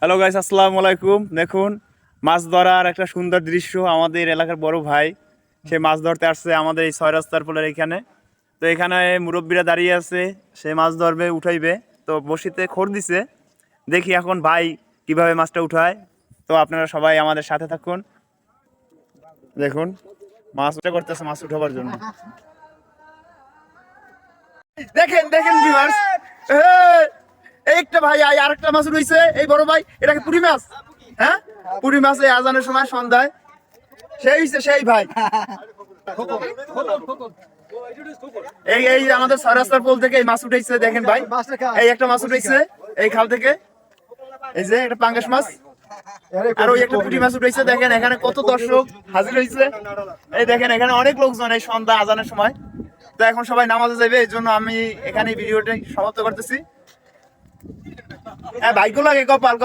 Hello guys, আসসালামু আলাইকুম। দেখুন, মাছ ধরার একটা সুন্দর দৃশ্য। আমাদের এলাকার বড় ভাই সে মাছ ধরতে আসছে আমাদের এই 6 রাস্তার পোলের এখানে। তো এখানে মুরব্বীরা দাঁড়িয়ে আছে, সে মাছ ধরবে, উঠাইবে। তো বড়শিতে খড় দিছে, দেখি এখন ভাই কিভাবে মাছটা উঠায়। তো আপনারা সবাই আমাদের সাথে থাকুন। দেখুন মাছ উঠে করতেছে মাছ উঠাবার জন্য। দেখেন দেখেন ভিউয়ার্স, একটা ভাই আরেকটা মাছ রইছে, এই বড় ভাই, এটাকে পুরি মাছ। হ্যাঁ, পুরি মাছ এই আজানের সময় সন্ধ্যায় সেই ভাই। এই এই আমাদের 6 রাস্তার পোল থেকে এই মাছ উঠেছে, দেখেন ভাই, এই একটা মাছ উঠেছে এই খাল থেকে, এই যে একটা পাঙ্গাস মাছ। আর ওই একটা পুঁটি মাছ উঠেছে, দেখেন এখানে কত দর্শক হাজির হয়েছে। এই দেখেন এখানে অনেক লোকজন এই সন্ধ্যা আজানের সময়। তো এখন সবাই নামাজে যাবে, এই জন্য আমি এখানে ভিডিওটা সমাপ্ত করতেছি। হ্যাঁ, ভাগ্য লাগে কপাল।